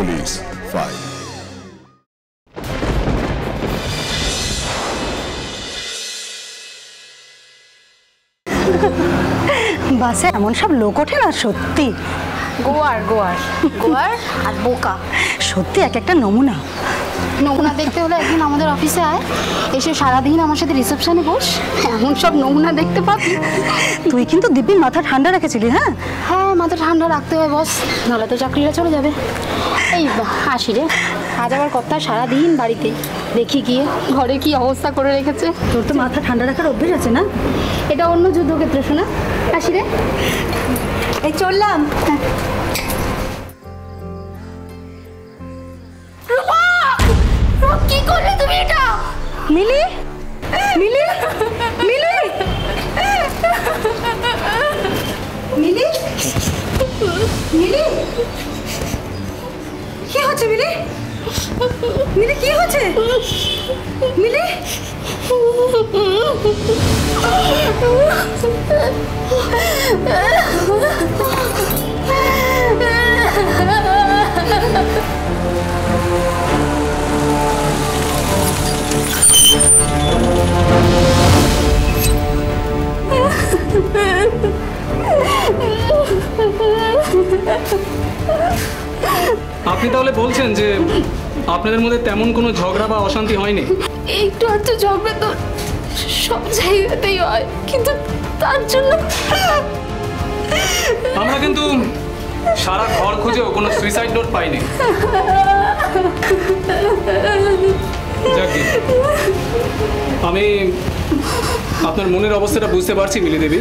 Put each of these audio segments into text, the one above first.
Police file. বাসে এমন সব লোক ওঠে না, সত্যি গোয়ার গোয়ার গোয়ার আর বোকা, সত্যি এক একটা নমুনা। নমুনা দেখতে হলে একদিন আমাদের অফিসে আয়, এসে সারাদিন আমার সাথে রিসেপশনে বস, এমন সব নমুনা দেখতে পাবি। তুই কিন্তু দিব্যি মাথা ঠান্ডা রেখেছিলি। হ্যাঁ হ্যাঁ, মাথা ঠান্ডা রাখতে হয় বস, নাহলে তো চাকরিটা চলে যাবে। এই আসি রে, আজ আবার কথা সারাদিন বাড়িতে, দেখি গিয়ে ঘরে কি অবস্থা করে রেখেছে। তোর তো মাথা ঠান্ডা রাখার অভ্যেস আছে না? এটা অন্য যুদ্ধক্ষেত্র, শোনা। আসি রে, এই চললাম। কি করলে তুমি এটা? মিলি, মিলি, মিলি, মিলি, মিলি, কি হচ্ছে মিলি? মিলি কি হচ্ছে? মিলি, আপনি তাহলে বলছেন যে আপনাদের মধ্যে তেমন কোনো ঝগড়া বা অশান্তি হয়নি? একটু আধটু ঝগড়া তো সব জায়গাতেই হয়, কিন্তু তার জন্য আমরা কিন্তু সারা ঘর খুঁজেও কোনো সুইসাইড নোট পাইনি। যাকে আমি আপনার মনের অবস্থাটা বুঝতে পারছি মিলি দেবী,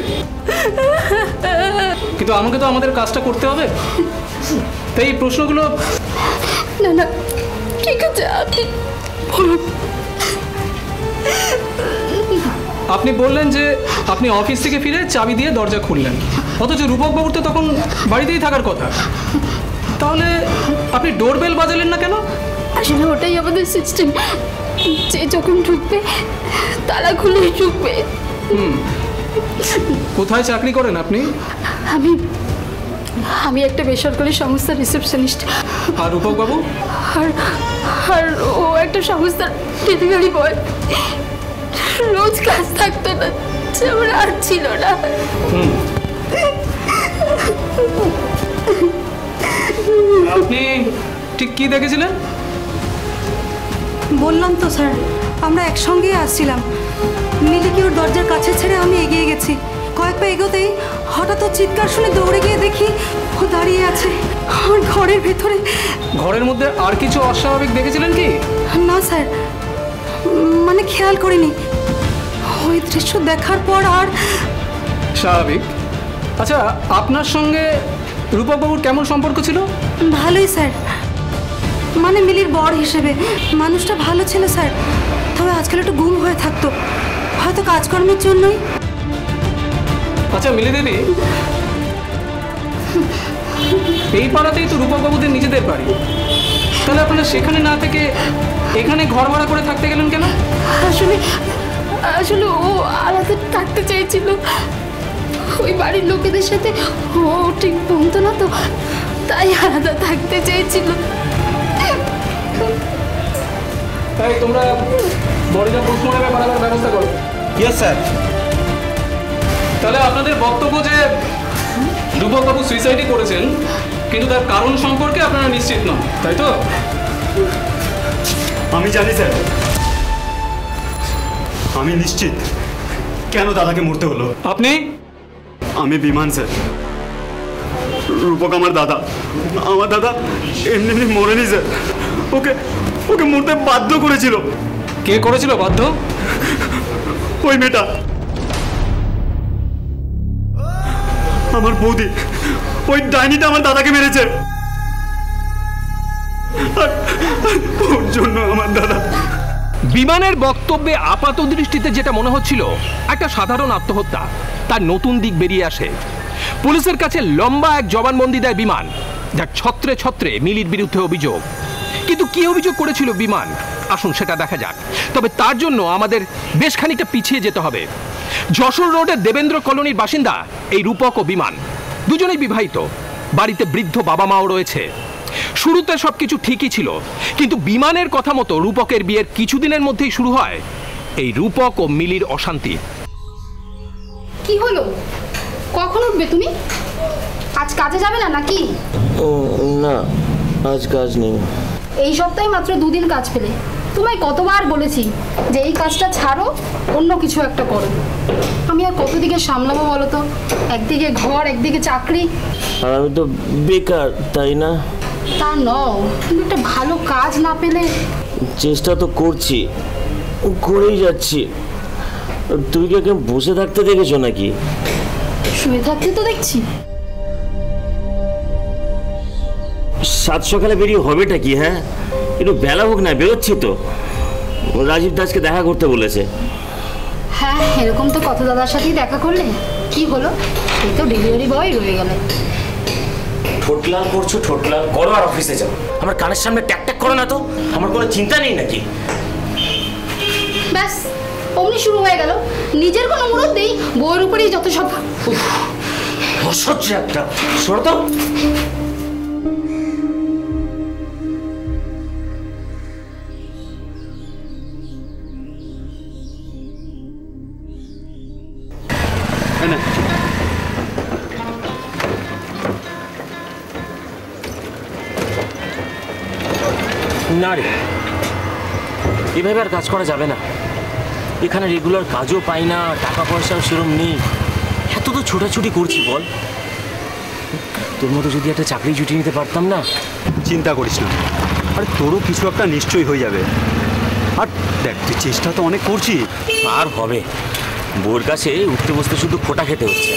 কিন্তু আমাকে তো আমাদের কাজটা করতে হবে, তাই এই প্রশ্নগুলো। না না, ঠিক আছে, আপনি বলুন। আপনি বললেন যে আপনি অফিস থেকে ফিরে চাবি দিয়ে দরজা খুললেন, অথচ রূপকবাবুর তো তখন বাড়িতেই থাকার কথা, তাহলে আপনি ডোরবেল বাজালেন না কেন? আসলে ওটাই আমাদের সিস্টেম, যে যখন ঢুকবে তালা খুলেই ঢুকবে। কোথায় চাকরি করেন আপনি? আমি আমি একটা বেসরকারি সংস্থার রিসেপশনিস্ট। আর রূপকবাবু? আর ও একটা সংস্থার ডেলিভারি বয়। রোজ কাজ থাকতো না, যেমন আর ছিল না। আপনি ঠিক কি দেখেছিলেন? বললাম তো স্যার, আমরা একসঙ্গেই আসছিলাম। মিলিকে ওর দরজার কাছে ছেড়ে আমি এগিয়ে গেছি। কয়েক পা এগোতেই হঠাৎ ওর চিৎকার শুনে দৌড়ে গিয়ে দেখি ও দাঁড়িয়ে আছে আমার ঘরের ভেতরে। ঘরের মধ্যে আর কিছু অস্বাভাবিক দেখেছিলেন কি? না স্যার, মানে খেয়াল করিনি। ওই দৃশ্য দেখার পর আর। স্বাভাবিক। আচ্ছা, আপনার সঙ্গে রূপকবাবুর কেমন সম্পর্ক ছিল? ভালোই স্যার, মানে মিলির বর হিসেবে মানুষটা ভালো ছিল স্যার, তবে আজকাল একটু গুম হয়ে থাকতো, হয়তো কাজকর্মের জন্যই। আচ্ছা মিলি দেবী, এই পাড়াতেই তো রূপকবাবুদের নিজেদের বাড়ি, তাহলে আপনারা সেখানে না থেকে এখানে ঘর ভাড়া করে থাকতে গেলেন কেন? আসলে ও আলাদা থাকতে চেয়েছিল, ওই বাড়ির লোকেদের সাথে ও ঠিক বলতো না তো, তাই আলাদা থাকতে চেয়েছিল। তাই তোমরা বড়িরা পোস্টমর্টমে পাঠাবার ব্যবস্থা করো। Yes sir. তাহলে আপনাদের বক্তব্য যে রূপকবাবু সুইসাইডই করেছেন, কিন্তু তার কারণ সম্পর্কে আপনারা নিশ্চিত নন, তাই তো? আমি জানি স্যার, আমি নিশ্চিত কেন দাদাকে মরতে হলো। আপনি? আমি বিমান স্যার। রূপক আমার দাদা, আমার দাদা এমনি এমনি মরেনি স্যার, ওকে ওকে মরতে বাধ্য করেছিল। কে করেছিল বাধ্য? ওই মেয়েটা, আমার বৌদি, ওই ডাইনিটা আমার দাদাকে মেরেছে, ওর জন্য আমার দাদা। বিমানের বক্তব্যে আপাত দৃষ্টিতে যেটা মনে হচ্ছিল একটা সাধারণ আত্মহত্যা, তার নতুন দিক বেরিয়ে আসে। পুলিশের কাছে লম্বা এক জবানবন্দি দেয় বিমান, যার ছত্রে ছত্রে মিলির বিরুদ্ধে অভিযোগ। কিন্তু কি অভিযোগ করেছিল বিমান, আসুন সেটা দেখা যাক। তবে তার জন্য আমাদের বেশ খানিকটা পিছিয়ে যেতে হবে। যশোর রোডের দেবেন্দ্র কলোনির বাসিন্দা এই রূপক ও বিমান, দুজনেই বিবাহিত, বাড়িতে বৃদ্ধ বাবা মাও রয়েছে। শুরুতে সবকিছু ঠিকই ছিল, কিন্তু বিমানের কথা মতো রূপকের বিয়ের কিছুদিনের মধ্যেই শুরু হয় এই রূপক ও মিলির অশান্তি। কি হলো? কখন উঠবে তুমি? আজ কাজে যাবে না নাকি? না, আজ কাজ নেই। এই সপ্তাহে মাত্র 2 দিন কাজ পেলে। তোমায় কতবার বলেছি যে এই কাজটা ছাড়ো, অন্য কিছু একটা করো। আমি আর কত দিকে সামলাবো বলো তো? একদিকে ঘর, একদিকে চাকরি। আর আমি তো বেকার, তাই না? তা নও, কিন্তু একটা ভালো কাজ না পেলে। চেষ্টা তো করছি, করেই যাচ্ছি। তুমি কি এখানে বসে থাকতে দেখেছো নাকি? শুয়ে থাকতে তো দেখছি। সাত সকালে বেরিয়ে হবেটা কি? হ্যাঁ, একটু বেলা হোক না, বেরোচ্ছি তো। রাজীব দাসকে দেখা করতে বলেছে। হ্যাঁ, এরকম তো কত দাদার সাথেই দেখা করলে। কি হলো? এই তো ডেলিভারি বয় রয়ে গেলে। ঠোঁটলাল করছো, ঠোঁটলাল করো আর অফিসে যাও। আমার কানের সামনে ট্যাক ট্যাক করো না তো। আমার কোনো চিন্তা নেই নাকি? ব্যাস, অমনি শুরু হয়ে গেল। নিজের কোনো মুরত নেই, বউয়ের উপরেই যত সব। অসহ্য একটা। সরো তো। না রে, এভাবে আর কাজ করা যাবে না। এখানে রেগুলার কাজও পাই না, টাকা পয়সাও সেরম নেই। এত তো ছোটাছুটি করছি বল। তোর মতো যদি একটা চাকরি জুটিয়ে নিতে পারতাম না। চিন্তা করিস না, আরে তোরও কিছু একটা নিশ্চয়ই হয়ে যাবে। আর দেখ, তুই চেষ্টা তো অনেক করছিস। আর হবে, বউর কাছে উঠতে বসতে শুধু খোটা খেতে হচ্ছে।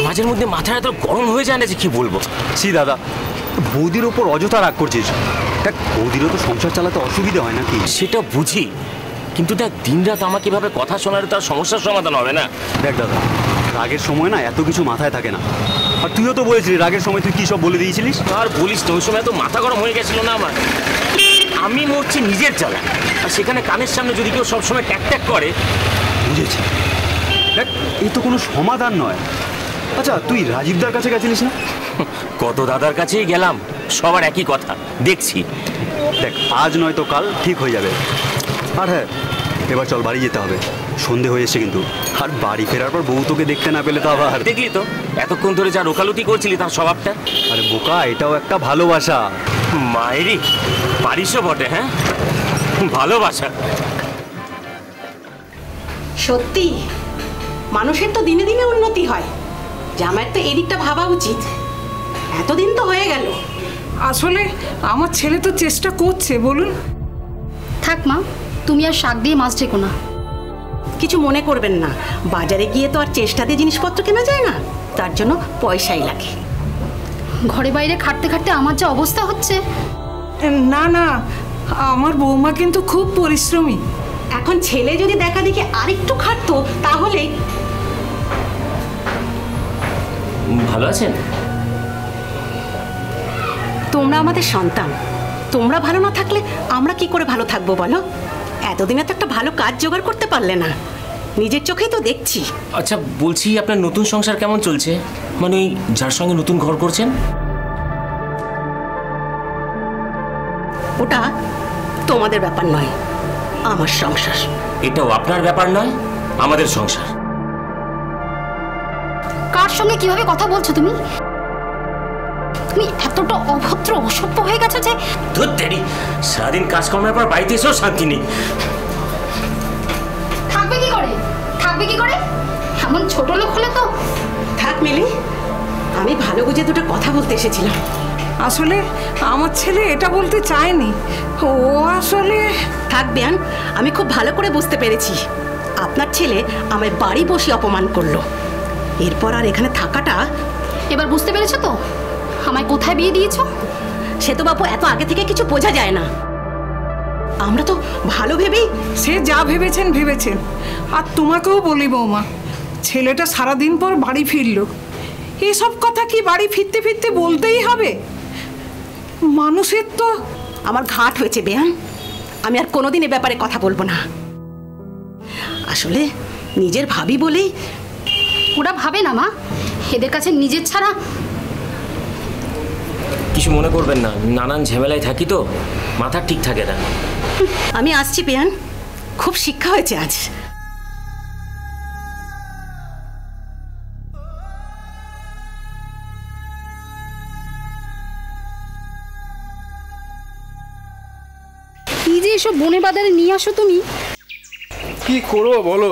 মাঝের মধ্যে মাথা এত গরম হয়ে যায় না যে কি বলবো। ছি দাদা, বৌদির ওপর অযথা রাগ করছিস। দেখ, বৌদিরও তো সংসার চালাতে অসুবিধা হয় নাকি? সেটা বুঝি, কিন্তু দেখ দিনরাত আমাকে এভাবে কথা শোনালে তার সমস্যার সমাধান হবে না। দেখ দাদা, রাগের সময় না এত কিছু মাথায় থাকে না। আর তুইও তো বলেছিলি রাগের সময় তুই কী সব বলে দিয়েছিলিস। আর বলিস তো, ওই সময় তো মাথা গরম হয়ে গেছিল না আমার। আমি মরছি নিজের জ্বালা, আর সেখানে কানের সামনে যদি কেউ সবসময় ট্যাক ট্যাক করে। বুঝেছি। দেখ, এই তো কোনো সমাধান নয়। আচ্ছা, তুই রাজীবদার কাছে গেছিলিস না? কত দাদার কাছেই গেলাম, সবার একই কথা। দেখছি, দেখ আজ নয় তো কাল ঠিক হয়ে যাবে। আর হ্যাঁ, এবার চল, বাড়ি যেতে হবে। সন্ধে হয়ে এসছে কিন্তু। আর বাড়ি ফেরার পর বউ তোকে দেখতে না পেলে তো আবার। দেখলি তো এতক্ষণ ধরে যা ওকালতি করছিলি তার স্বভাবটা। আরে বোকা, এটাও একটা ভালোবাসা। মায়েরই পারিসও বটে। হ্যাঁ, ভালোবাসা। সত্যি মানুষের তো দিনে দিনে উন্নতি হয়। জামাইয়ের তো এদিকটা ভাবা উচিত। এতদিন তো হয়ে গেল। আসলে আমার ছেলে তো চেষ্টা করছে, বলুন। থাক মা, তুমি আর শাক দিয়ে মাছ ঢেকো না। কিছু মনে করবেন না, বাজারে গিয়ে তো আর চেষ্টা দিয়ে জিনিসপত্র কেনা যায় না, তার জন্য পয়সাই লাগে। ঘরে বাইরে খাটতে খাটতে আমার যে অবস্থা হচ্ছে। না না, আমার বৌমা কিন্তু খুব পরিশ্রমী। এখন ছেলে যদি দেখা দেখি আরেকটু খাটতো তাহলে। ভালো আছেন? তোমরা আমাদের সন্তান, তোমরা ভালো না থাকলে আমরা কি করে ভালো থাকবো বলো? এতদিনে তো একটা ভালো কাজ জোগাড় করতে পারলে না, নিজের চোখেই তো দেখছি। আচ্ছা বলছি, আপনার নতুন সংসার কেমন চলছে? মানে যার সঙ্গে নতুন ঘর করছেন? ওটা তোমাদের ব্যাপার নয়, আমার সংসার। এটাও আপনার ব্যাপার নয়, আমাদের সংসার। কার সঙ্গে কিভাবে কথা বলছো তুমি? তুমি এতটা অভদ্র অসভ্য হয়ে গেছো যে। ধুর তেরি, সারাদিন কাজকর্মের পর বাড়িতে এসেও শান্তি নেই। থাকবে কি করে? থাকবে কি করে? এমন ছোট লোক হলে তো। থাক মিলি, আমি ভালো বুঝে দুটো কথা বলতে এসেছিলাম। আসলে আমার ছেলে এটা বলতে চায়নি। ও আসলে থাক বেয়ান, আমি খুব ভালো করে বুঝতে পেরেছি। আপনার ছেলে আমায় বাড়ি বসে অপমান করলো। এরপর আর এখানে থাকাটা। এবার বুঝতে পেরেছো তো আমায় কোথায় বিয়ে দিয়েছো? সে তো বাপু এত আগে থেকে কিছু বোঝা যায় না। আমরা তো ভালো ভেবেই। সে যা ভেবেছেন ভেবেছেন। আর তোমাকেও বলি বৌমা, ছেলেটা সারাদিন পর বাড়ি ফিরল, এসব কথা কি বাড়ি ফিরতে ফিরতে বলতেই হবে? মানুষের তো। আমার ঘাট হয়েছে বেয়ান, আমি আর কোনোদিন এ ব্যাপারে কথা বলবো না। আসলে নিজের ভাবি বলেই। ওরা ভাবে না মা, এদের কাছে নিজের ছাড়া। কিছু মনে করবেন না, নানান ঝামেলায় থাকি তো, মাথা ঠিক থাকে না। আমি আসছি পিয়ান, খুব শিক্ষা হয়েছে আজ। কি যে এসব বনে বাজারে নিয়ে আসো তুমি? কি করবো বলো,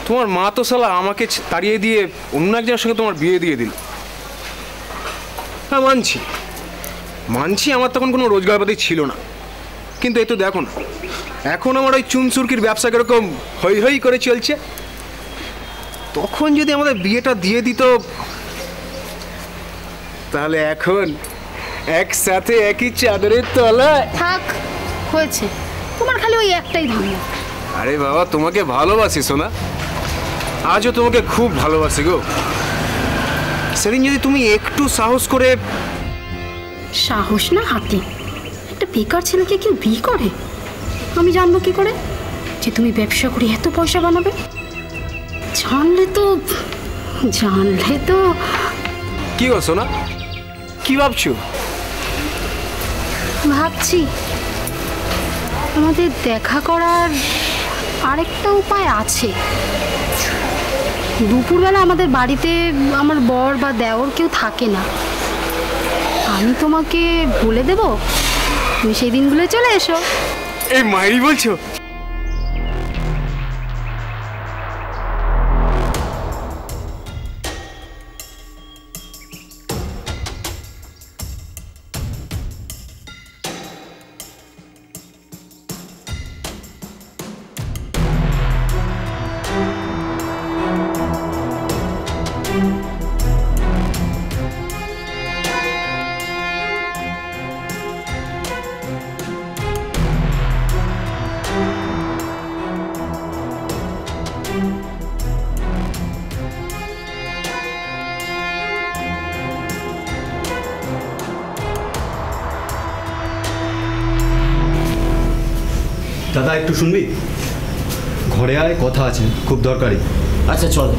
তোমার মা তো শালা আমাকে তাড়িয়ে দিয়ে অন্য একজনের সঙ্গে তোমার বিয়ে দিয়ে দিল। হ্যাঁ মানছি মানছি, আমার তখন কোনো রোজগারপাতি ছিল না, কিন্তু এই তো দেখো না, এখন আমার ওই চুনসুরকির ব্যবসা কিরকম হই হই করে চলছে। তখন যদি আমাদের বিয়েটা দিয়ে দিত, তাহলে এখন একসাথে একই চাদরের তলায়। থাক, হয়েছে, তোমার খালি ওই একটাই ধান্দা। আরে বাবা, তোমাকে ভালোবাসি সোনা, আজও তোমাকে খুব ভালোবাসি গো। সেদিন যদি তুমি একটু সাহস করে। সাহস না হাতি, একটা বেকার ছেলেকে কেউ বিয়ে করে? আমি জানবো কি করে যে তুমি ব্যবসা করে এত পয়সা বানাবে? জানলে তো কি গো সোনা, কি ভাবছো? ভাবছি আমাদের দেখা করার আরেকটা উপায় আছে। দুপুরবেলা আমাদের বাড়িতে আমার বর বা দেওর কেউ থাকে না, আমি তোমাকে বলে দেব, তুমি সেই দিনগুলো চলে এসো। এই মায়েরই বলছো? দাদা একটু শুনবি? ঘরে আয়, কথা আছে, খুব দরকারি। আচ্ছা চল।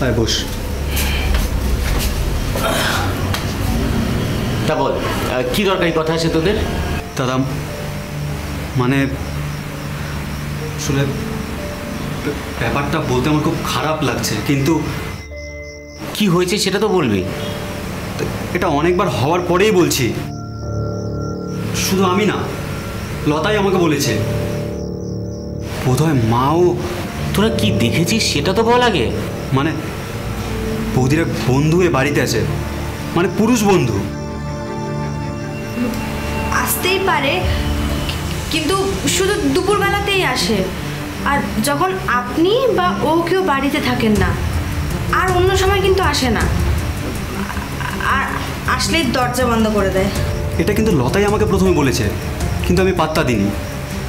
আয় বস। তা বল, কি দরকারি কথা আছে তোদের? দাদা মানে আসলে ব্যাপারটা বলতে আমার খুব খারাপ লাগছে, কিন্তু কি হয়েছে সেটা তো বলবি। এটা অনেকবার হওয়ার পরেই বলছি। শুধু আমি না, লতাই আমাকে বলেছে। বোধহয় মাও। তোরা কি দেখেছিস সেটা তো বল আগে। মানে বৌদির এক বন্ধু এ বাড়িতে আছে, মানে পুরুষ বন্ধু। আসতেই পারে, কিন্তু শুধু দুপুরবেলাতেই আসে, আর যখন আপনি বা ও কেউ বাড়িতে থাকেন না, আর অন্য সময় কিন্তু আসে না, আর আসলেই দরজা বন্ধ করে দেয়। এটা কিন্তু লতাই আমাকে প্রথমে বলেছে, কিন্তু আমি পাত্তা দিইনি।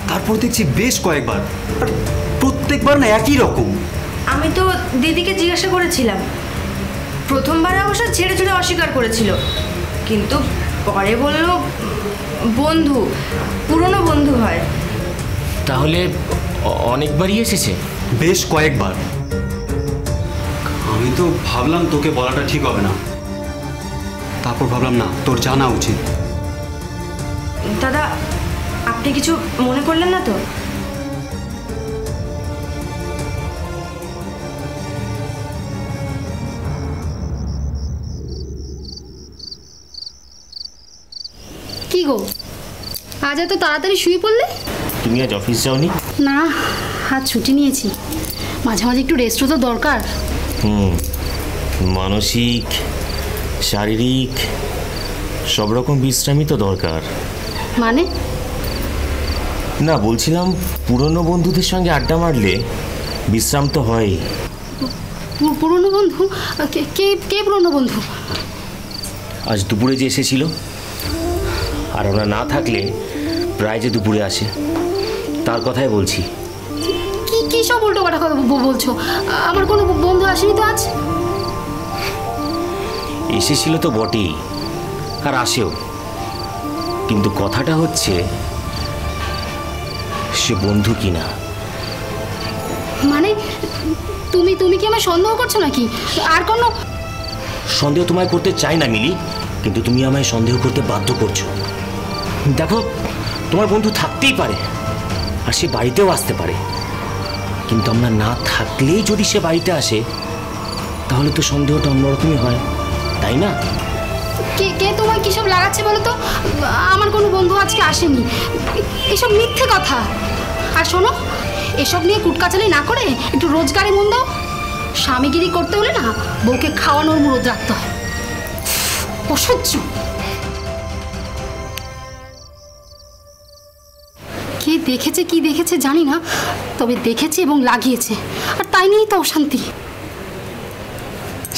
তারপর দেখছি বেশ কয়েকবার, আর প্রত্যেকবার না একই রকম। আমি তো দিদিকে জিজ্ঞাসা করেছিলাম, প্রথমবার অবশ্য ছেড়ে ছেড়ে অস্বীকার করেছিল, কিন্তু পরে বলল বন্ধু, পুরনো বন্ধু হয়। তাহলে অনেকবারই এসেছে? বেশ কয়েকবার। আমি তো ভাবলাম তোকে বলাটা ঠিক হবে না, তারপর ভাবলাম না, তোর জানা উচিত। দাদা আপনি কিছু মনে করলেন না তো? কি গো, আজ এত তাড়াতাড়ি শুয়ে পড়লে? তুমি আজ অফিস যাওনি? না, আজ ছুটি নিয়েছি। মাঝে মাঝে একটু রেস্টও তো দরকার। মানসিক, শারীরিক সব রকম বিশ্রামই তো দরকার। মানে? না, বলছিলাম পুরনো বন্ধুদের সঙ্গে আড্ডা মারলে বিশ্রাম তো হয়। পুরনো বন্ধু? কে কে পুরনো বন্ধু? আজ দুপুরে যে এসেছিল, আর ওরা না থাকলে প্রায় যে দুপুরে আসে, তার কথাই বলছি। কি কি সব উল্টো পাল্টা কথা বলছো? আমার কোনো বন্ধু আসেনি তো আজ। এসেছিল তো বটেই, আর আসেও, কিন্তু কথাটা হচ্ছে সে বন্ধু কিনা। মানে তুমি তুমি কি আমায় সন্দেহ করছো নাকি? আর কোনো সন্দেহ তোমায় করতে চাই না মিলি, কিন্তু তুমি আমায় সন্দেহ করতে বাধ্য করছো। দেখো, তোমার বন্ধু থাকতেই পারে আর সে বাড়িতেও আসতে পারে, কিন্তু আমরা না থাকলেই যদি সে বাড়িতে আসে তাহলে তো সন্দেহটা অন্যরকমই হয়, তাই না? কে কে তোমায় কিসব লাগাচ্ছে বলো তো? আমার কোনো বন্ধু আজকে আসেনি, এসব মিথ্যে কথা। আর শোনো, এসব নিয়ে কুটকাচালি না করে একটু রোজগারে মন দাও। স্বামীগিরি করতে হলে না বউকে খাওয়ানোর মুরদ রাখতে হয়। অসহ্য। কে দেখেছে কি দেখেছে জানি না, তবে দেখেছে এবং লাগিয়েছে, আর তাই নিয়েই তো অশান্তি।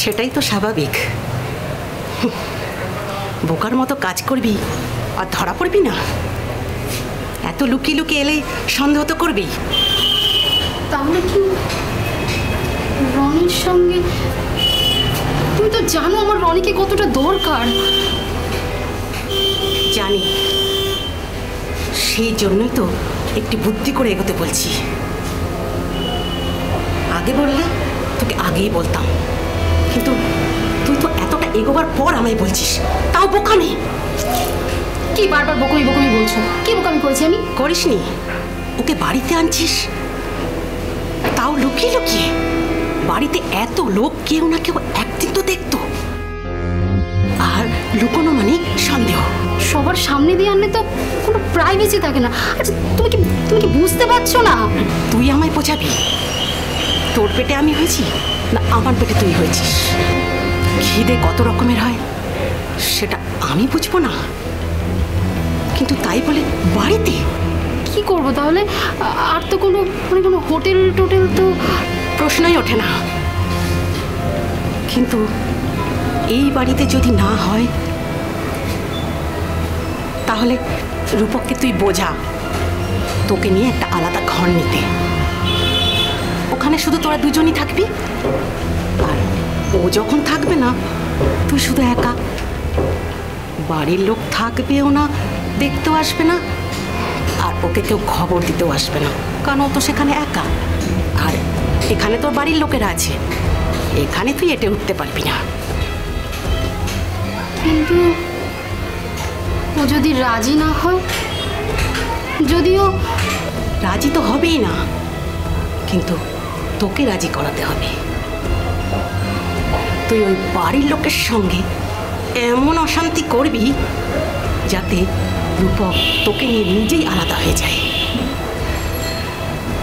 সেটাই তো স্বাভাবিক। বোকার মতো কাজ করবি আর ধরা পড়বি না। এত লুকিয়ে লুকিয়ে এলে সন্দেহ তো করবি। তাহলে কি রনির সঙ্গে? তুমি তো জানো আমার রনিকে কতটা দরকার। জানি, সেই জন্যই তো একটি বুদ্ধি করে এগোতে বলছি। আগে বললে তোকে আগেই বলতাম, কিন্তু তুই তো এতটা এগোবার পর আমায় বলছিস, তাও বোকামি। কি বারবার বকুমি বকুমি বলছো? কি বোকামি করেছি আমি? করিসনি, ওকে বাড়িতে আনছিস, তাও লুকিয়ে লুকিয়ে। বাড়িতে এত লোক, কেউ না কেউ একদিন তো দেখতো। আর লুকোনো মানে সন্দেহ। সবার সামনে দিয়ে আনলে তো কোনো প্রাইভেসি থাকে না। আচ্ছা, তুমি কি বুঝতে পারছো না? তুই আমায় বোঝাবি তোর পেটে আমি হয়েছি না আমার পেটে তুই হয়েছিস? খিদে কত রকমের হয় সেটা আমি বুঝবো না, কিন্তু তাই বলে বাড়িতে? কি করবো তাহলে? আর তো কোনো হোটেল টোটেল তো প্রশ্নই ওঠে না। কিন্তু এই বাড়িতে যদি না হয় তাহলে রূপককে তুই বোঝা তোকে নিয়ে একটা আলাদা ঘর নিতে। ওখানে শুধু তোরা দুজনই থাকবি, আর ও যখন থাকবে না তুই শুধু একা। বাড়ির লোক থাকবেও না, দেখতেও আসবে না, আর ওকে কেউ খবর দিতেও আসবে না, কারণ ও তো সেখানে একা। আর এখানে তোর বাড়ির লোকেরা আছে, এখানে তুই এটে উঠতে পারবি না। কিন্তু ও যদি রাজি না হয়? যদিও রাজি তো হবেই না, কিন্তু তোকে রাজি করাতে হবে। তুই ওই বাড়ির লোকের সঙ্গে এমন অশান্তি করবি যাতে রূপক তোকে নিয়ে নিজেই আলাদা হয়ে যায়।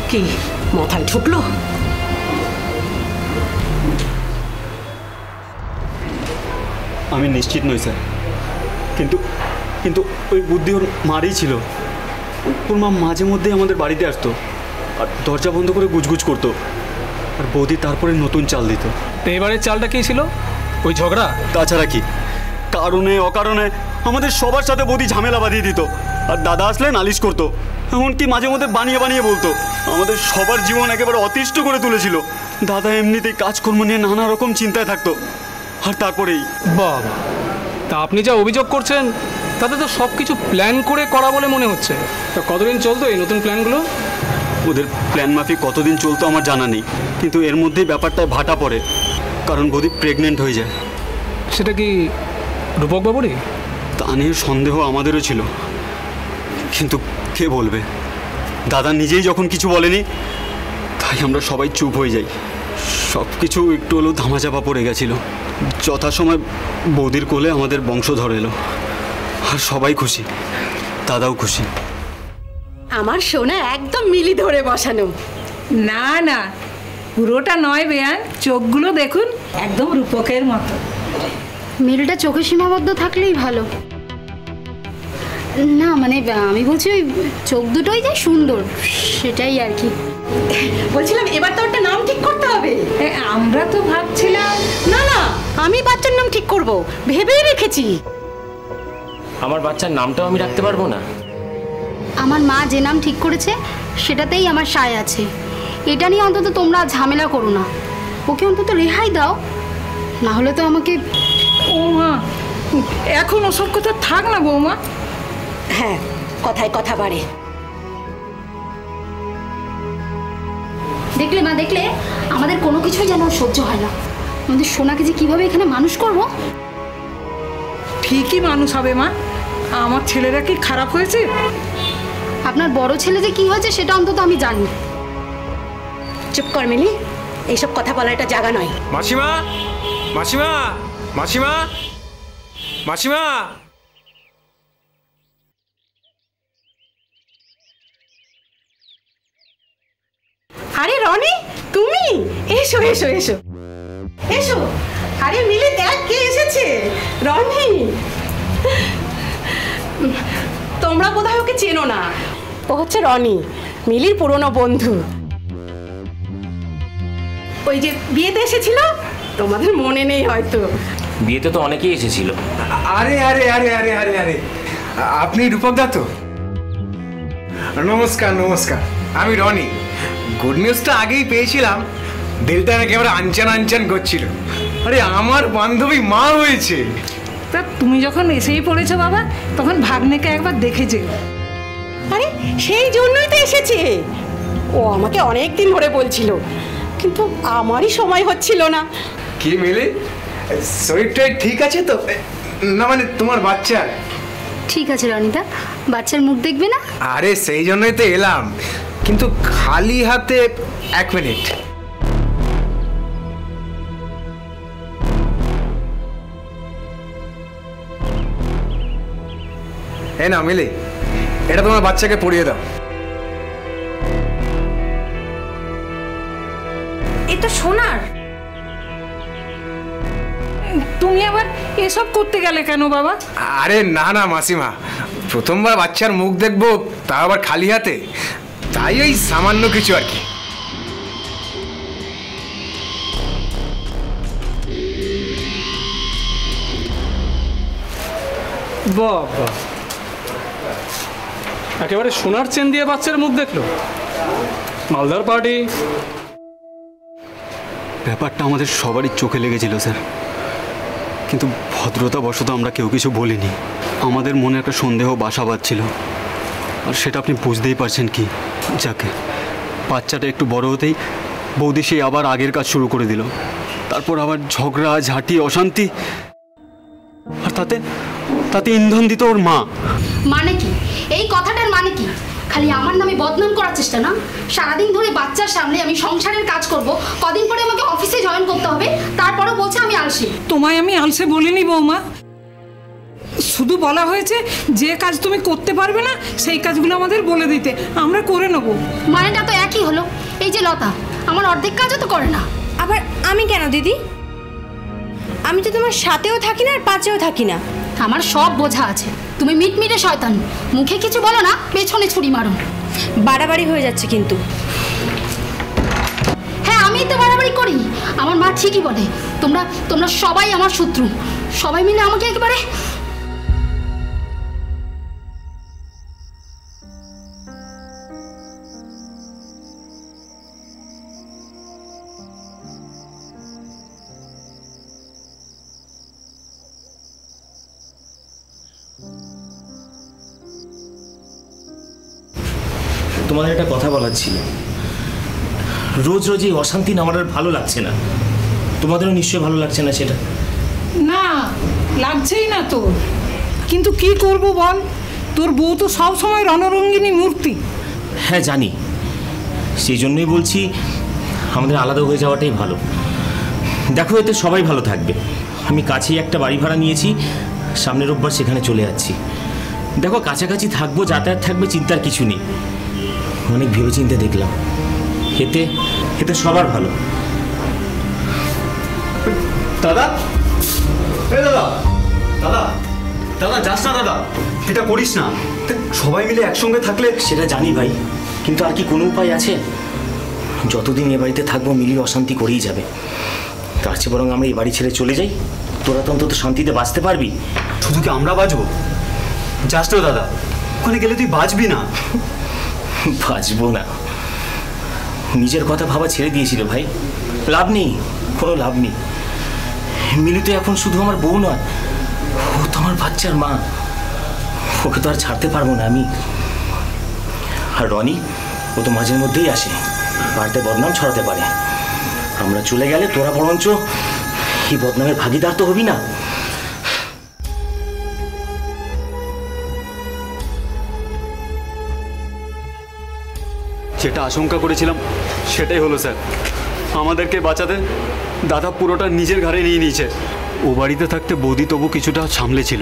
কি মাথায় ঢুকলো? আমি নিশ্চিত নই স্যার, কিন্তু কিন্তু ওই বুদ্ধি ওর মারই ছিল। ওর মা মাঝে মধ্যেই আমাদের বাড়িতে আসতো আর দরজা বন্ধ করে গুজগুজ করতো, আর বৌদি তারপরে নতুন চাল দিত। এবারের চালটা কি ছিল? ওই ঝগড়া? তাছাড়া কি, কারণে অকারণে আমাদের সবার সাথে বৌদি ঝামেলা বাঁধিয়ে দিত, আর দাদা আসলে নালিশ করতো, এমনকি মাঝে মধ্যে বানিয়ে বানিয়ে বলতো। আমাদের সবার জীবন একেবারে অতিষ্ঠ করে তুলেছিল। দাদা এমনিতেই কাজকর্ম নিয়ে নানা রকম চিন্তায় থাকতো, আর তারপরেই বাবা, তা আপনি যা অভিযোগ করছেন তাতে তো সব কিছু প্ল্যান করে করা বলে মনে হচ্ছে। তা কতদিন চলতো এই নতুন প্ল্যানগুলো? ওদের প্ল্যান মাফিক কতদিন চলতো আমার জানা নেই, কিন্তু এর মধ্যেই ব্যাপারটায় ভাটা পড়ে, কারণ বৌদি প্রেগনেন্ট হয়ে যায়। সেটা কি রূপকবাবুরই? তা নিয়ে সন্দেহ আমাদেরও ছিল, কিন্তু কে বলবে? দাদা নিজেই যখন কিছু বলেনি, তাই আমরা সবাই চুপ হয়ে যাই। সব কিছু একটু হলেও ধামাচাপা পড়ে গেছিল। যথাসময় বৌদির কোলে আমাদের বংশধর এলো, আর সবাই খুশি, দাদাও খুশি। আমার সোনা একদম মিলি ধরে বসানো। না না, পুরোটা নয় বেয়ান, চোখগুলো দেখুন একদম রূপকের মতো। মিলটা চোখে সীমাবদ্ধ থাকলেই ভালো। না মানে আমি বলছি ওই চোখ দুটোই যে সুন্দর, সেটাই আর কি। বলছিলাম এবার তো একটা নাম ঠিক করতে হবে। আমরা তো ভাবছিলাম। না না, আমি বাচ্চার নাম ঠিক করব ভেবেই রেখেছি। আমার বাচ্চার নামটাও আমি রাখতে পারবো না? আমার মা যে নাম ঠিক করেছে সেটাতেই আমার সায় আছে। এটা নিয়ে অন্তত তোমরা ঝামেলা করো না, ওকে অন্তত রেহাই দাও, না হলে তো আমাকে। ও মা, এখন ওসব কথা থাক না বৌমা। হ্যাঁ, কথায় কথা বাড়ে। দেখলে মা, দেখলে আমাদের কোনো কিছুই যেন সহ্য হয় না। আমাদের সোনাকে যে কিভাবে এখানে মানুষ করব। ঠিকই মানুষ হবে মা। আমার ছেলেরা কি খারাপ হয়েছে? আপনার বড় ছেলে যে কি হয়েছে সেটা অন্তত আমি জানি। চুপ কর মিলি, এইসব কথা বলা এটা জায়গা নয়। মাসিমা, মাসিমা, মাসিমা, মাসিমা। আরে রনি, তুমি এসো এসো এসো এসো। আরে মিলি দেখ কে এসেছে। রনি, তোমরা বোধহয় ওকে চেনো না। ও হচ্ছে রনি, মিলির পুরনো বন্ধু। ওই যে বিয়েতে এসেছিল, তোমাদের মনে নেই হয়তো। বিয়েতে তো অনেকেই এসেছিল। আরে আরে আরে আরে আরে আরে, আপনি রূপক দা তো? নমস্কার নমস্কার, আমি রনি। গুড নিউজটা আগেই পেয়েছিলাম, দিলটা একেবারে আনচান আনচান করছিল। আরে আমার বান্ধবী মা হয়েছে। তা তুমি যখন এসেই পড়েছো বাবা, তখন ভাগ্নেকে একবার দেখে যেও। আরে সেই জন্যই তো এসেছে। ও আমাকে অনেক দিন ধরে বলছিল, কিন্তু আমারই সময় হচ্ছিল না। কি মিলে, শরীরটা ঠিক আছে তো? না মানে তোমার বাচ্চার? ঠিক আছে রনিদা, বাচ্চার মুখ দেখবে না? আরে সেই জন্যই তো এলাম, কিন্তু খালি হাতে। 1 মিনিট। এই না মিলি, এটা তোমার বাচ্চাকে পরিয়ে দাও। এ তো সোনার। তুমি আবার এসব করতে গেলে কেন বাবা? আরে না না মাসিমা, প্রথমবার বাচ্চার মুখ দেখবো, তা আবার খালি হাতে, তাই ওই সামান্য কিছু আর কি। বাহ বাহ, একেবারে সোনার চেন দিয়ে বাচ্চার মুখ দেখলো। মালদার পার্টি। ব্যাপারটা আমাদের সবারই চোখে লেগেছিল স্যার, কিন্তু ভদ্রতাবশত আমরা কেউ কিছু বলিনি। আমাদের মনে একটা সন্দেহ বাসা বাঁধছিল, আর সেটা আপনি বুঝতেই পারছেন কি। যাকে বাচ্চাটা একটু বড় হতেই বৌদি সেই আবার আগের কাজ শুরু করে দিল। তারপর আবার ঝগড়া ঝাঁটি অশান্তি, আর তাতে তাতে ইন্ধন দিত ওর মা। মানে কি এই কথাটার মানে কি? খালি আমার নামে বদনাম করার চেষ্টা না? সারাদিন ধরে বাচ্চার সামনে আমি সংসারের কাজ করব, কদিন পরে আমাকে অফিসে জয়েন করতে হবে, তারপরেও বলছে আমি আলসি। তোমায় আমি আলসে বলিনি বৌমা, শুধু বলা হয়েছে যে কাজ তুমি করতে পারবে না সেই কাজগুলো আমাদের বলে দিতে, আমরা করে নেব। মানেটা তো একই হলো। এই যে লতা আমার অর্ধেক কাজও তো করে না। আবার আমি কেন দিদি? আমি তো তোমার সাথেও থাকি না আর পাঁচেও থাকি না। আমার সব বোঝা আছে। তুমি মিটমিটে শয়তান, মুখে কিছু বলো না, পেছনে ছুরি মারো। বাড়াবাড়ি হয়ে যাচ্ছে কিন্তু। হ্যাঁ আমিই তো বাড়াবাড়ি করি। আমার মা ঠিকই বলে, তোমরা তোমরা সবাই আমার শত্রু। সবাই মিলে আমাকে একেবারে। তোমাদের একটা কথা বলার ছিল। রোজ রোজ এই অশান্তি না আমার আর ভালো লাগছে না। তোমাদেরও নিশ্চয়ই ভালো লাগছে না সেটা? না, লাগছেই না তোর, কিন্তু কি করব বল? তোর বউ তো সব সময় রণরঙ্গিনী মূর্তি। হ্যাঁ জানি, সেই জন্যই বলছি আমাদের আলাদা হয়ে যাওয়াটাই ভালো। দেখো এতে সবাই ভালো থাকবে। আমি কাছেই একটা বাড়ি ভাড়া নিয়েছি, সামনের রোববার সেখানে চলে যাচ্ছি। দেখো কাছাকাছি থাকবো, যাতায়াত থাকবে, চিন্তার কিছু নেই। অনেক ভেবেচিন্তে দেখলাম, এতে এতে সবার ভালো। দাদা, দাদা দাদা দাদা যাস না দাদা, এটা করিস না। সবাই মিলে একসঙ্গে থাকলে। সেটা জানি ভাই, কিন্তু আর কি কোনো উপায় আছে? যতদিন এ বাড়িতে থাকবো মিলিয়ে অশান্তি করেই যাবে। তার চেয়ে বরং আমরা এই বাড়ি ছেড়ে চলে যাই, তোরা তো অন্তত শান্তিতে বাঁচতে পারবি। শুধু কি আমরা বাঁচবো? যাস না দাদা, ওখানে গেলে তুই বাঁচবি না। বাঁচবো না? নিজের কথা ভাবা ছেড়ে দিয়েছিল ভাই, লাভ নেই, কোনো লাভ নেই। মিলি তো এখন শুধু আমার বউ নয়, ও তো আমার বাচ্চার মা। ওকে তো আর ছাড়তে পারবো না আমি। আর রনি, ও তো মাঝে মধ্যেই আসে, বাড়িতে বদনাম ছড়াতে পারে। আমরা চলে গেলে তোরা বরঞ্চ এই বদনামের ভাগিদার তো হবি না। যেটা আশঙ্কা করেছিলাম সেটাই হলো স্যার। আমাদেরকে বাঁচাতে দাদা পুরোটা নিজের ঘাড়ে নিয়ে নিয়েছে। ও বাড়িতে থাকতে বৌদি তবু কিছুটা সামলে ছিল,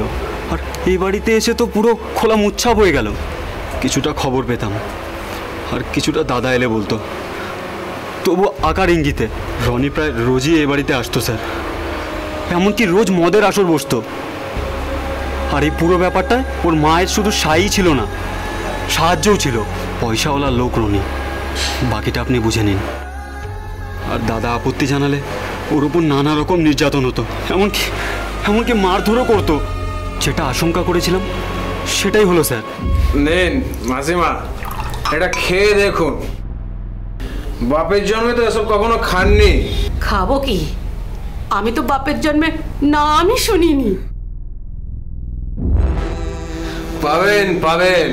আর এই বাড়িতে এসে তো পুরো খোলা মুচ্ছাপ হয়ে গেল। কিছুটা খবর পেতাম, আর কিছুটা দাদা এলে বলতো, তবু আকার ইঙ্গিতে। রনি প্রায় রোজই এ বাড়িতে আসতো স্যার, এমনকি রোজ মদের আসর বসতো। আর এই পুরো ব্যাপারটায় ওর মায়ের শুধু সাই ছিল না, সাহায্যও ছিল। পয়সাওয়ালা লোক রনি, বাকিটা আপনি বুঝে নিন। আর দাদা আপত্তি জানালে ওর উপর নানা রকম নির্যাতন হতো, এমনকি মারধরও করতো। যেটা আশঙ্কা করেছিলাম সেটাই হলো স্যার। নেন মাসিমা, এটা খেয়ে দেখুন। বাপের জন্মে তো এসব কখনো খাননি। খাবো কি? আমি তো বাপের জন্মে নামই শুনিনি। পাবেন পাবেন,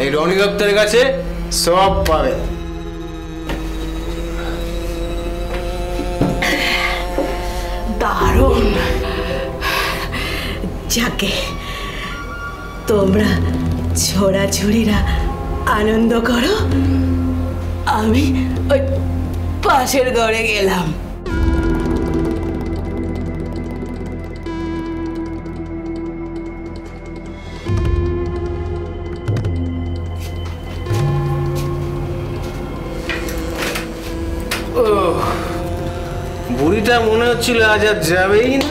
এই রনি দত্তের কাছে সব পাবেন। দারুণ। যাকে তোমরা ছোড়াছুড়িরা আনন্দ করো, আমি ওই পাশের ঘরে গেলাম। বুড়িটা মনে হচ্ছিল আজ আর যাবেই না।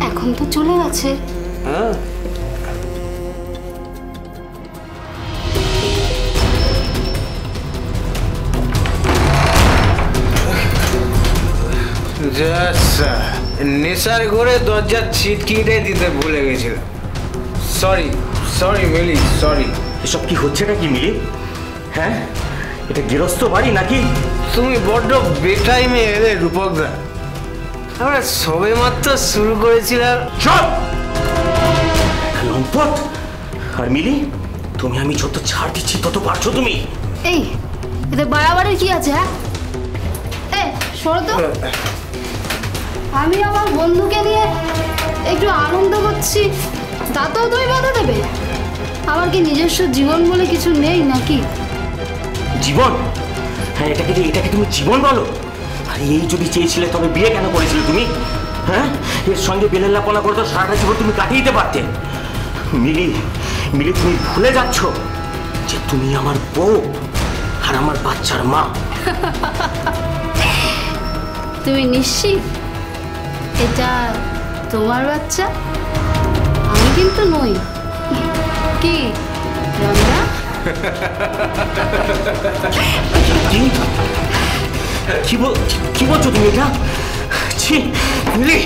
এখন তো চলে গেছে। হ্যাঁ, নেশার ঘরে দরজার ছিটকিটাই দিতে ভুলে গেছিলাম। সরি সরি মিলি, সরি। এসব কি হচ্ছেটা কি মিলি? হ্যাঁ, এটা গৃহস্থ বাড়ি নাকি? তুমি বড্ড বেটাইমে এলে রূপকদা। আমরা সবে মাত্র শুরু করেছিলাম। চুপ! লম্পট! আর মিলি, তুমি আমি যত ছাড় দিচ্ছি তত পারছো তুমি। এই এতে বাড়াবাড়ির কি আছে? হ্যাঁ, এই শোনো তো, আমি আমার বন্ধুকে নিয়ে একটু আনন্দ করছি, তাতেও তুমি বাধা দেবে? আমার কি নিজস্ব জীবন বলে কিছু নেই নাকি? জীবন? হ্যাঁ, এটাকে তুমি জীবন বলো? আর এই যদি চেয়েছিলে তবে বিয়ে কেন করেছিলে তুমি? হ্যাঁ, এর সঙ্গে বেলেল্লাপনা করে তো সারাটা জীবন তুমি কাটিয়ে দিতে পারতে। মিলি, তুমি ভুলে যাচ্ছ যে তুমি আমার বউ আর আমার বাচ্চার মা। তুমি নিশ্চিত এটা তোমার বাচ্চা? আমি কিন্তু নই। কি রঞ্জা? কি বলছো তুমি এটা? ছি মিলি,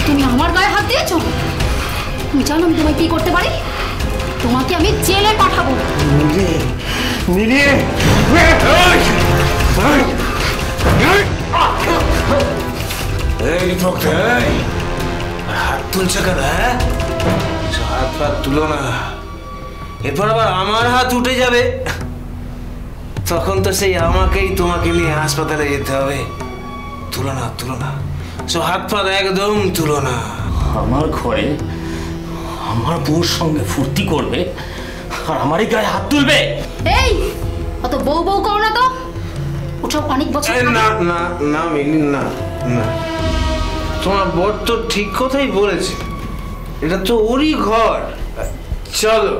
তুমি আমার গায়ে হাত দিয়েছো? তুমি জানো আমি তোমায় কি করতে পারি? তোমাকে আমি জেলে পাঠাবো। মিলি, হাত তুলছে কেন? হ্যাঁ, হাত ফাত তুলো না, এরপর আবার আমার হাত উঠে যাবে, তখন তো সেই আমাকেই তোমাকে নিয়ে হাসপাতালে যেতে হবে। তুলো না, তুলো না, সব হাত ফাত একদম তুলো না। আমার ঘরে আমার বউর সঙ্গে ফুর্তি করবে আর আমারই গায়ে হাত তুলবে? এই অত বউ বউ করো না তো, ওসব অনেক বছর। না না না মিলি, না না, তোমার বর তো ঠিক কথাই বলেছে, এটা তো ওরই ঘর। চলো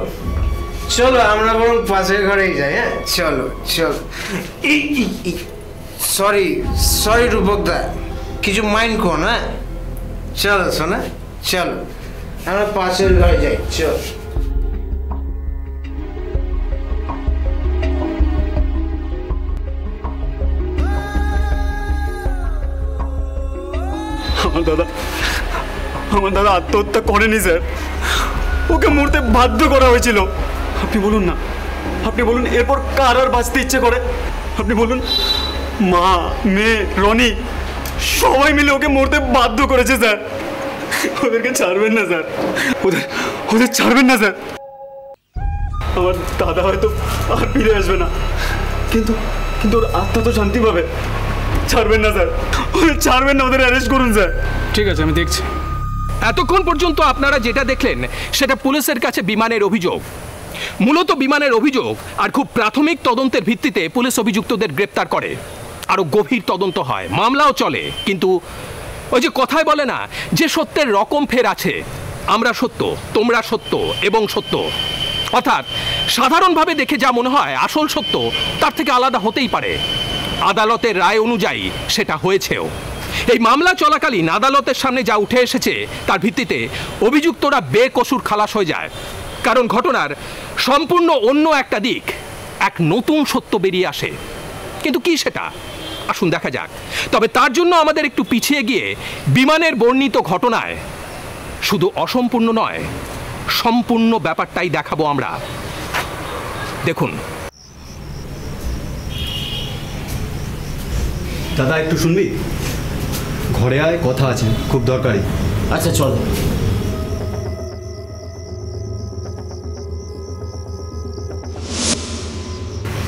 চলো, আমরা বরং পাশের ঘরেই যাই। হ্যাঁ চলো চলো। সরি সরি রূপকদা, কিছু মাইন্ড করো না। চলো শোনা, চলো আমরা পাশের ঘরে যাই। চল। আমার দাদা আত্মহত্যা করেনি স্যার, ওকে মরতে বাধ্য করা হয়েছিল। আপনি বলুন না, আপনি বলুন এরপর কার আর বাঁচতে ইচ্ছে করে? আপনি বলুন, মা, মেয়ে, রনি সবাই মিলে ওকে মরতে বাধ্য করেছে স্যার। ওদেরকে ছাড়বেন না স্যার, ওদের ছাড়বেন না স্যার। আমার দাদা হয়তো আর ফিরে আসবে না, কিন্তু কিন্তু ওর আত্মা তো শান্তি পাবে। ছাড়বেন না স্যার, ওদের ছাড়বেন না, ওদের অ্যারেস্ট করুন স্যার। ঠিক আছে, আমি দেখছি। এতক্ষণ পর্যন্ত আপনারা যেটা দেখলেন সেটা পুলিশের কাছে বিমানের অভিযোগ। মূলত বিমানের অভিযোগ, আর খুব প্রাথমিক তদন্তের ভিত্তিতে পুলিশ অভিযুক্তদের গ্রেপ্তার করে। আরও গভীর তদন্ত হয়, মামলাও চলে। কিন্তু ওই যে কথায় বলে না, যে সত্যের রকম ফের আছে, আমরা সত্য, তোমরা সত্য এবং সত্য। অর্থাৎ সাধারণভাবে দেখে যা মনে হয় আসল সত্য, তার থেকে আলাদা হতেই পারে। আদালতের রায় অনুযায়ী সেটা হয়েছেও। এই মামলা চলাকালীন আদালতের সামনে যা উঠে এসেছে তার ভিত্তিতে অভিযুক্তরা বেকসুর খালাস হয়ে যায়। কারণ ঘটনার সম্পূর্ণ অন্য একটা দিক, এক নতুন সত্য বেরিয়ে আসে। কিন্তু কি সেটা, আসুন দেখা যাক। তবে তার জন্য আমাদের একটু পিছিয়ে গিয়ে বিমানের বর্ণিত ঘটনায় শুধু অসম্পূর্ণ নয়, সম্পূর্ণ ব্যাপারটাই দেখাবো আমরা। দেখুন। দাদা একটু শুনবি? ঘরে আয়, কথা আছে, খুব দরকারি। আচ্ছা চল।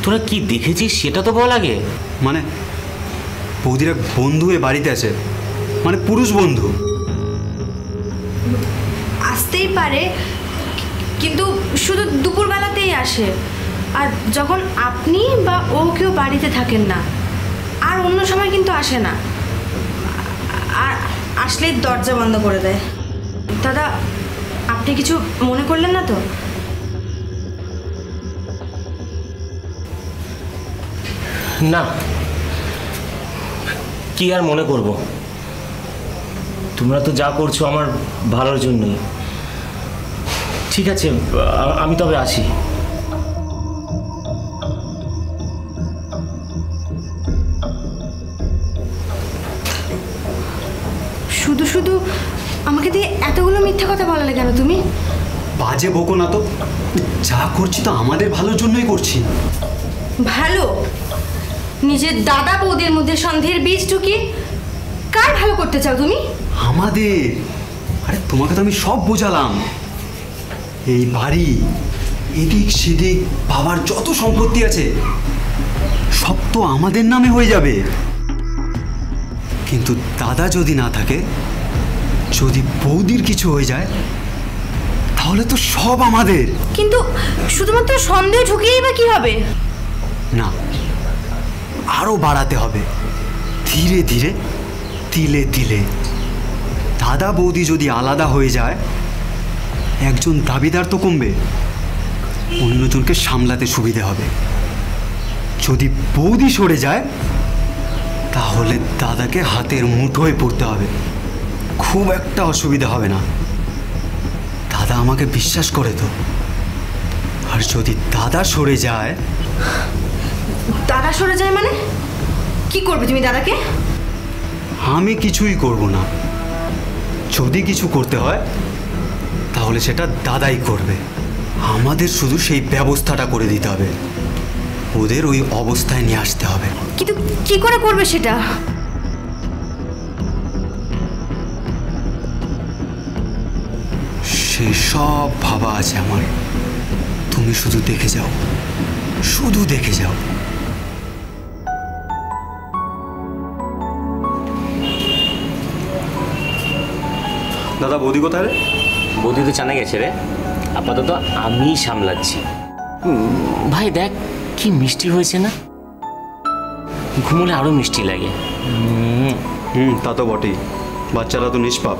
তোরা কি দেখেছিস সেটা তো বল আগে। মানে বৌদির এক বন্ধু এ বাড়িতে আছে, মানে পুরুষ বন্ধু। আসতেই পারে, কিন্তু শুধু দুপুরবেলাতেই আসে। আর যখন আপনি বা ও কেউ বাড়িতে থাকেন না, আর অন্য সময় কিন্তু আসে না। আর আসলেই দরজা বন্ধ করে দেয়। দাদা, আপনি কিছু মনে করলেন না তো? না, কি আর মনে করব, তোমরা তো যা করছো আমার ভালোর জন্যই। ঠিক আছে, আমি তবে আসি। শুধু শুধু আমাকে দিয়ে এতগুলো মিথ্যা কথা বলালে কেন তুমি? বাজে বকো না তো, যা করছি তো আমাদের ভালোর জন্যই করছি। ভালো? নিজের দাদা বৌদির মধ্যে সন্দেহের বীজ ঢুকিয়ে কার ভালো করতে চাও তুমি? আমাদের। আরে তোমাকে তো আমি সব বোঝালাম। এই বাড়ি, এদিক সেদিক বাবার যত সম্পত্তি আছে সব তো আমাদের নামে হয়ে যাবে। কিন্তু দাদা যদি না থাকে, যদি বৌদির কিছু হয়ে যায়, তাহলে তো সব আমাদের। কিন্তু শুধুমাত্র সন্দেহ ঢুকিয়েই বা কি হবে? না, আরো বাড়াতে হবে, ধীরে ধীরে, তিলে তিলে। দাদা বৌদি যদি আলাদা হয়ে যায়, একজন দাবিদার তো কমবে, অন্যজনকে সামলাতে সুবিধে হবে। যদি বৌদি সরে যায়, তাহলে দাদাকে হাতের মুঠোয় পড়তে হবে। খুব একটা অসুবিধা হবে না, দাদা আমাকে বিশ্বাস করে তো। আর যদি দাদা সরে যায়। দাদা সরে যায় মানে কি করবে তুমি দাদাকে? আমি কিছুই করব না। যদি কিছু করতে হয় তাহলে সেটা দাদাই করবে। আমাদের শুধু সেই ব্যবস্থাটা করে দিতে হবে, ওদের ওই অবস্থায় নিয়ে আসতে হবে। কিন্তু কি করে করবে সেটা? সেসব ভাবা আছে আমার, তুমি শুধু দেখে যাও, শুধু দেখে যাও। দাদা বৌদি কোথায় রে? বৌদি তো জানা গেছে রে, আপাতত আমি সামলাচ্ছি। ভাই দেখ কি মিষ্টি হয়েছে না, ঘুমোলে আরো মিষ্টি লাগে। তা তো বটেই, বাচ্চারা তো নিষ্পাপ।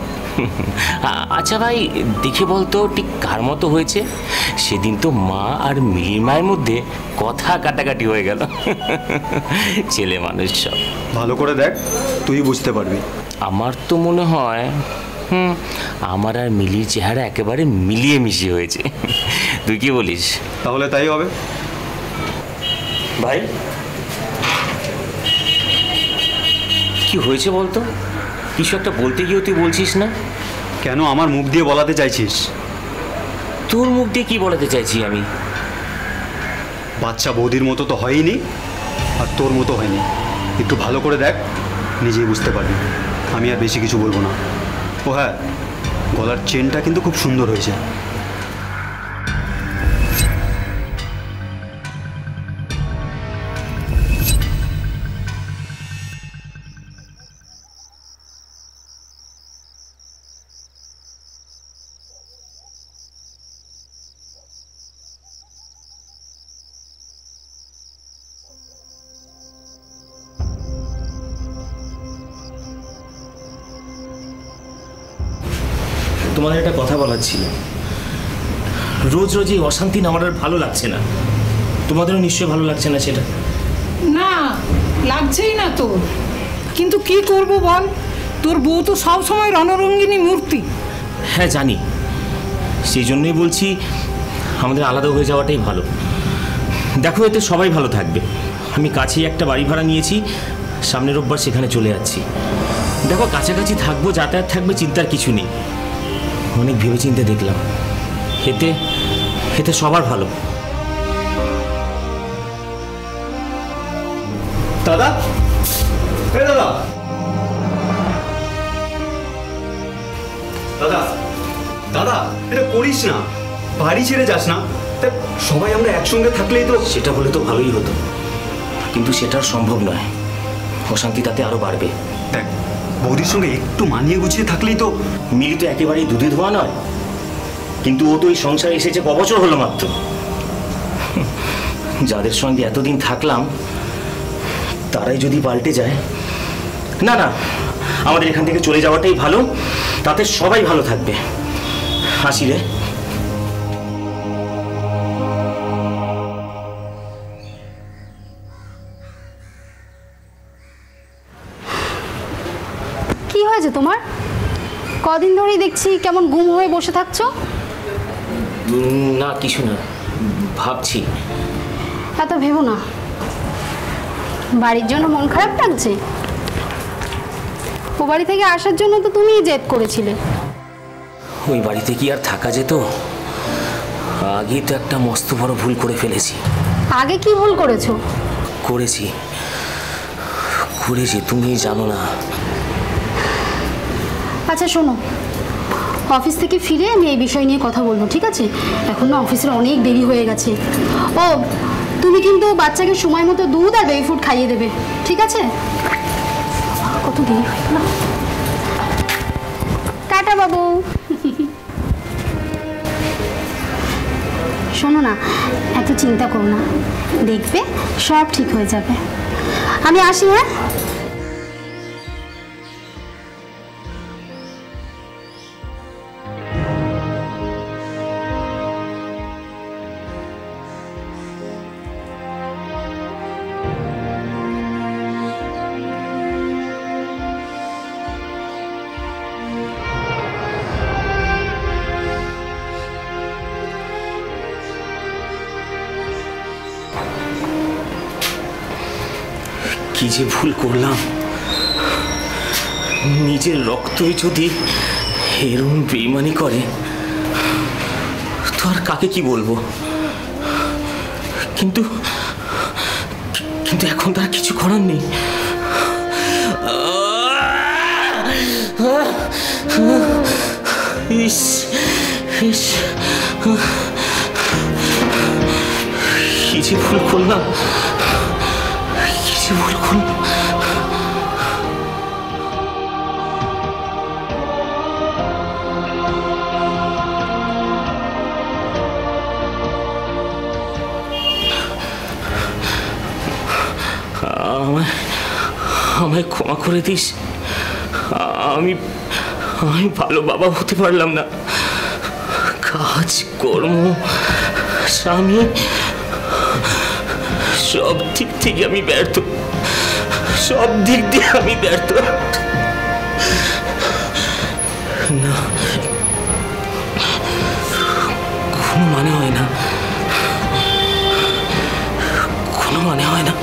আচ্ছা ভাই, দেখে বলতো ঠিক কার মতো হয়েছে? সেদিন তো মা আর মিলির মায়ের মধ্যে কথা কাটাকাটি হয়ে গেল। ছেলে মানুষ সব। ভালো করে দেখ, তুই বুঝতে পারবি। আমার তো মনে হয় আমার আর মিলির চেহারা একেবারে মিলিয়ে মিশিয়ে হয়েছে। তুই কি বলিস? তাহলে তাই হবে। ভাই কি হয়েছে বলতো? কিছু একটা বলতে গিয়েও তুই বলছিস না কেন? আমার মুখ দিয়ে বলাতে চাইছিস? তোর মুখ দিয়ে কি বলাতে চাইছি আমি? বাচ্চা বৌদির মতো তো হয়নি, আর তোর মতো হয়নি। একটু ভালো করে দেখ, নিজেই বুঝতে পারবি। আমি আর বেশি কিছু বলবো না। ও হ্যাঁ, গলার চেনটা কিন্তু খুব সুন্দর হয়েছে। তোমাদের একটা কথা বলার ছিল। রোজ রোজ এই অশান্তি না আমার আর ভালো লাগছে না। তোমাদেরও নিশ্চয়ই ভালো লাগছে না সেটা? না, লাগছেই না তোর, কিন্তু কি করব বল, তোর বউ তো সবসময় রণরঙ্গিনী মূর্তি। হ্যাঁ জানি, সেই জন্যই বলছি আমাদের আলাদা হয়ে যাওয়াটাই ভালো। দেখো এতে সবাই ভালো থাকবে। আমি কাছেই একটা বাড়ি ভাড়া নিয়েছি, সামনের রোববার সেখানে চলে যাচ্ছি। দেখো কাছাকাছি থাকবো, যাতায়াত থাকবে, চিন্তার কিছু নেই। অনেক ভেবেচিন্তে দেখলাম, এতে এতে সবার ভালো। দাদা, দাদা, দাদা, দাদা, এটা করিস না, বাড়ি ছেড়ে যাস না। সবাই আমরা একসঙ্গে থাকলেই তো। সেটা হলে তো ভালোই হতো, কিন্তু সেটা সম্ভব নয়। অশান্তি তাতে আরো বাড়বে। দেখ, বৌদির সঙ্গে একটু মানিয়ে গুছিয়ে থাকলেই তো। মিলি তো একেবারেই দুধে ধোয়া নয়, কিন্তু ও তো এই সংসারে এসেছে কবছর হলো মাত্র। যাদের সঙ্গে এতদিন থাকলাম তারাই যদি পাল্টে যায়, না না, আমাদের এখান থেকে চলে যাওয়াটাই ভালো, তাতে সবাই ভালো থাকবে। হাসি রে। কি হয়েছে তোমার? কদিন ধরেই দেখছি কেমন গুম হয়ে বসে থাকছো। না কিছু না, ভাবছি। এত ভেবো না। বাড়ির জন্য মন খারাপ লাগছে? ও বাড়ি থেকে আসার জন্য তো তুমিই জেদ করেছিলে। ওই বাড়িতে কি আর থাকা যেত? আগেই তো একটা মস্ত বড় ভুল করে ফেলেছি। আগে কি ভুল করেছো? করেছি, তুমি জানো না। আচ্ছা শোনো, অফিস থেকে ফিরে আমি এই বিষয় নিয়ে কথা বলবো, ঠিক আছে? এখন না অফিসের অনেক দেরি হয়ে গেছে। ও, তুমি কিন্তু বাচ্চাকে সময় মতো দুধ আর বেবি ফুড খাইয়ে দেবে, ঠিক আছে? কত দেরি হয়ে গেল। টাটা বাবু। শোনো না, এত চিন্তা করো না, দেখবে সব ঠিক হয়ে যাবে। আমি আসি, হ্যাঁ? কি যে ভুল করলাম। নিজের রক্তই যদি এরকম বেইমানি করে তো আর কাকে কি বলবো। কিন্তু কিন্তু এখন তার কিছু করার নেই। ইস ইস, কি যে ভুল করলাম, কি যে ভুল করলাম। আমায় ক্ষমা করে দিস। আমি ভালো বাবা হতে পারলাম না। কাজ কর্ম স্বামী সব দিক থেকে আমি ব্যর্থ, সব দিক দিয়ে আমি ব্যর্থ। না, কোনো মানে হয় না, কোনো মানে হয় না।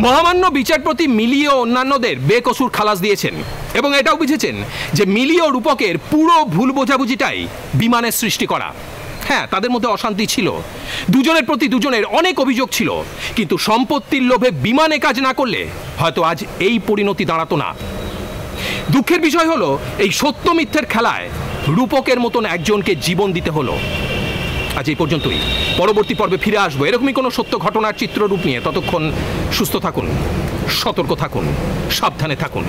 মহামান্য বিচারপতি মিলি ও অন্যান্যদের বেকসুর খালাস দিয়েছেন এবং এটাও বুঝেছেন যে মিলি ও রূপকের পুরো ভুল বোঝাবুঝিটাই বিমানের সৃষ্টি করা। হ্যাঁ, তাদের মধ্যে অশান্তি ছিল, দুজনের প্রতি দুজনের অনেক অভিযোগ ছিল, কিন্তু সম্পত্তির লোভে বিমানে কাজ না করলে হয়তো আজ এই পরিণতি দাঁড়াতো না। দুঃখের বিষয় হলো এই সত্য মিথ্যের খেলায় রূপকের মতন একজনকে জীবন দিতে হলো। আজ এই পর্যন্তই। পরবর্তী পর্বে ফিরে আসবো এরকমই কোনো সত্য ঘটনার চিত্ররূপ নিয়ে। ততক্ষণ সুস্থ থাকুন, সতর্ক থাকুন, সাবধানে থাকুন।